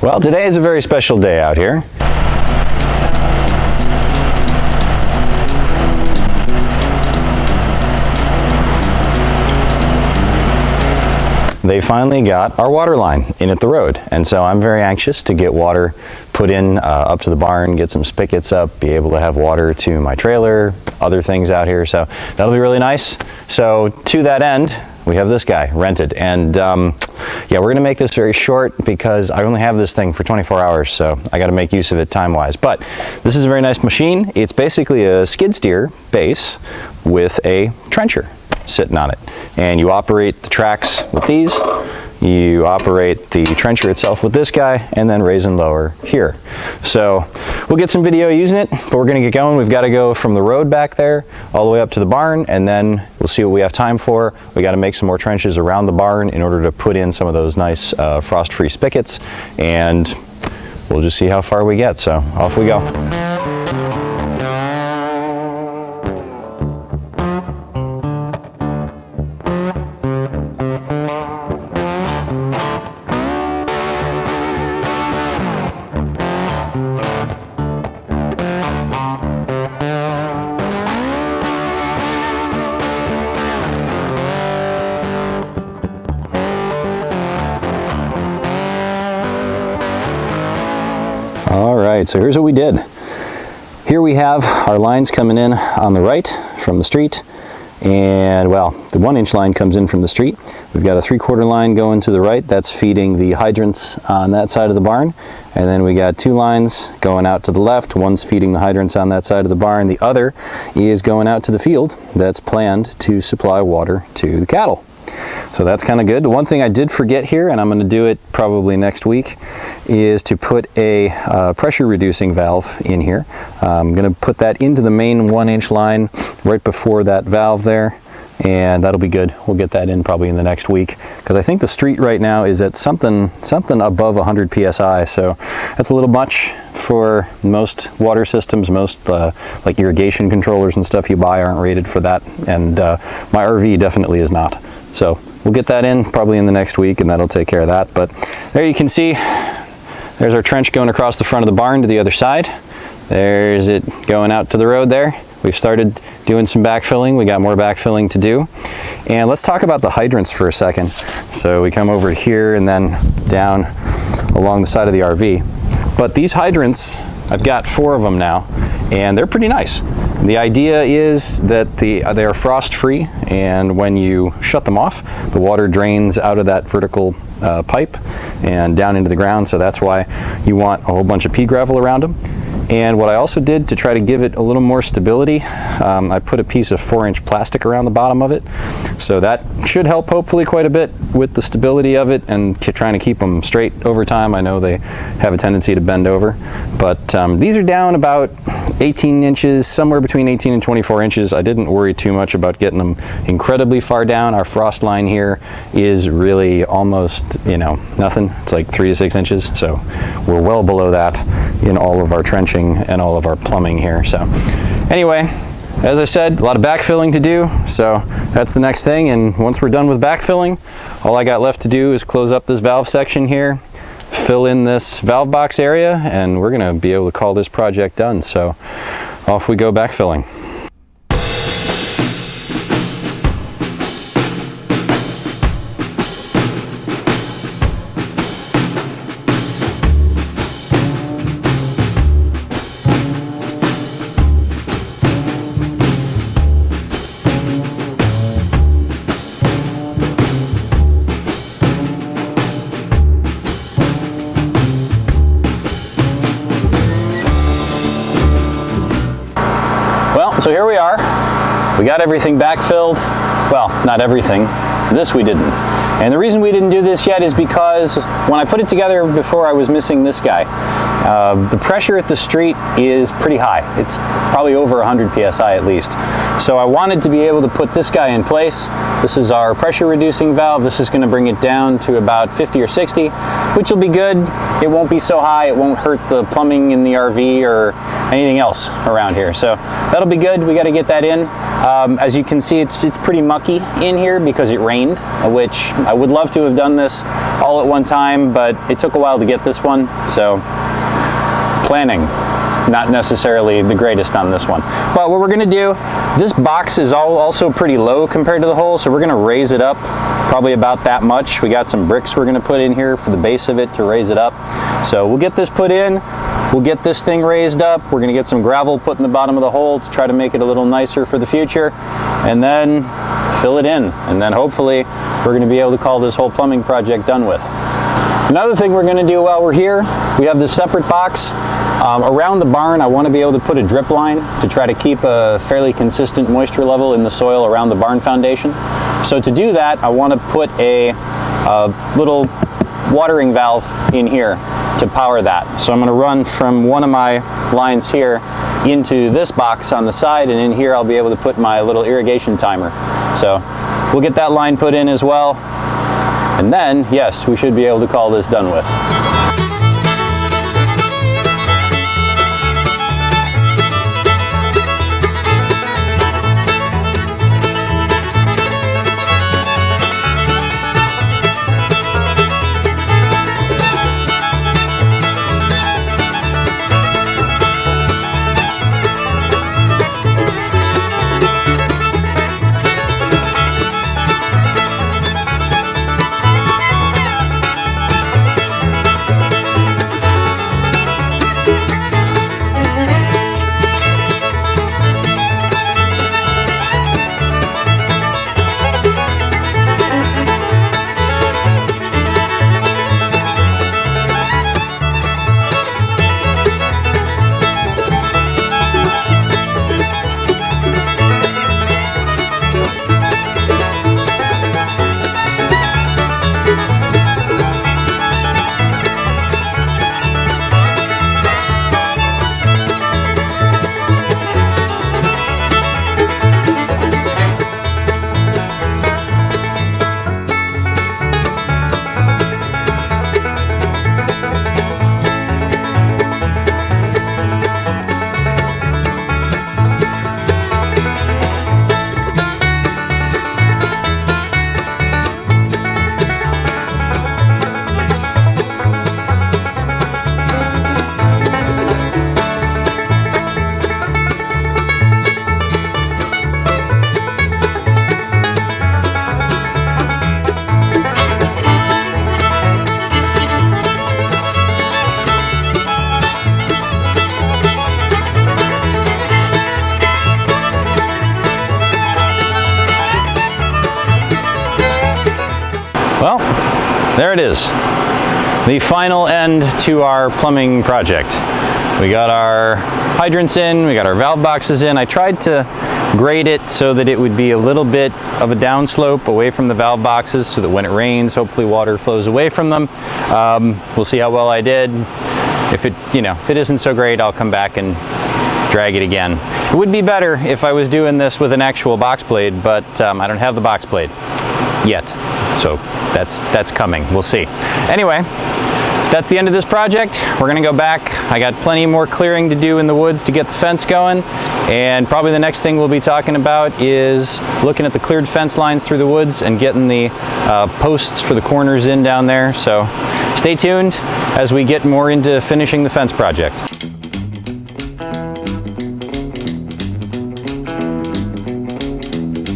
Well, today is a very special day out here. They finally got our water line in at the road, and so I'm very anxious to get water put in up to the barn, get some spigots up, be able to have water to my trailer, other things out here, so that'll be really nice. So to that end, we have this guy rented, and yeah, we're gonna make this very short because I only have this thing for 24 hours, so I gotta make use of it time-wise. But this is a very nice machine. It's basically a skid steer base with a trencher sitting on it, and you operate the tracks with these, you operate the trencher itself with this guy, and then raise and lower here. So we'll get some video using it, but we're gonna get going. We've got to go from the road back there all the way up to the barn, and then we'll see what we have time for. We got to make some more trenches around the barn in order to put in some of those nice frost-free spigots, and we'll just see how far we get. So off we go. Alright, so here's what we did. Here we have our lines coming in on the right from the street, and well, the 1-inch line comes in from the street. We've got a 3/4 line going to the right, that's feeding the hydrants on that side of the barn, and then we got 2 lines going out to the left. One's feeding the hydrants on that side of the barn, the other is going out to the field that's planned to supply water to the cattle. So that's kind of good. The one thing I did forget here, and I'm going to do it probably next week, is to put a pressure reducing valve in here. I'm going to put that into the main 1-inch line right before that valve there, and that'll be good. We'll get that in probably in the next week, because I think the street right now is at something above 100 psi, so that's a little much for most water systems. Most like irrigation controllers and stuff you buy aren't rated for that, and my RV definitely is not. So we'll get that in probably in the next week, and that'll take care of that. But there you can see, there's our trench going across the front of the barn to the other side. There's it going out to the road there. We've started doing some backfilling. We got more backfilling to do. And let's talk about the hydrants for a second. So we come over here and then down along the side of the RV. But these hydrants, I've got 4 of them now, and they're pretty nice. The idea is that they are frost free, and when you shut them off, the water drains out of that vertical pipe and down into the ground, so that's why you want a whole bunch of pea gravel around them. And what I also did to try to give it a little more stability, I put a piece of 4-inch plastic around the bottom of it. So that should help hopefully quite a bit with the stability of it and trying to keep them straight over time. I know they have a tendency to bend over, but these are down about 18 inches, somewhere between 18 and 24 inches. I didn't worry too much about getting them incredibly far down. Our frost line here is really almost, nothing. It's like 3 to 6 inches, so we're well below that in all of our trenching and all of our plumbing here. So anyway, as I said, a lot of backfilling to do, so that's the next thing. And once we're done with backfilling, all I got left to do is close up this valve section here, fill in this valve box area, and we're gonna be able to call this project done. So off we go backfilling. So here we are. We got everything backfilled. Well, not everything. This we didn't. And the reason we didn't do this yet is because when I put it together before, I was missing this guy. The pressure at the street is pretty high. It's probably over 100 psi at least. So I wanted to be able to put this guy in place. This is our pressure reducing valve. This is going to bring it down to about 50 or 60, which will be good. It won't be so high. It won't hurt the plumbing in the RV or anything else around here. So that'll be good. We got to get that in. As you can see, it's pretty mucky in here because it rained, which I would love to have done this all at one time, but it took a while to get this one. So planning, not necessarily the greatest on this one. But what we're going to do, this box is also pretty low compared to the hole, so we're going to raise it up probably about that much. We got some bricks we're going to put in here for the base of it to raise it up. So we'll get this put in. We'll get this thing raised up. We're going to get some gravel put in the bottom of the hole to try to make it a little nicer for the future, and then fill it in. And then hopefully we're going to be able to call this whole plumbing project done with. Another thing we're going to do while we're here, we have this separate box. Around the barn, I want to be able to put a drip line to try to keep a fairly consistent moisture level in the soil around the barn foundation. So to do that, I want to put a little watering valve in here to power that. So I'm going to run from one of my lines here into this box on the side, and in here I'll be able to put my little irrigation timer. So we'll get that line put in as well, and then yes, we should be able to call this done with. Well, there it is. The final end to our plumbing project. We got our hydrants in, we got our valve boxes in. I tried to grade it so that it would be a little bit of a downslope away from the valve boxes so that when it rains, hopefully water flows away from them. We'll see how well I did. If it isn't so great, I'll come back and drag it again. It would be better if I was doing this with an actual box blade, but I don't have the box blade yet. So that's coming. We'll see. Anyway, that's the end of this project. We're gonna go back. I got plenty more clearing to do in the woods to get the fence going, and probably the next thing we'll be talking about is looking at the cleared fence lines through the woods and getting the posts for the corners in down there. So stay tuned as we get more into finishing the fence project.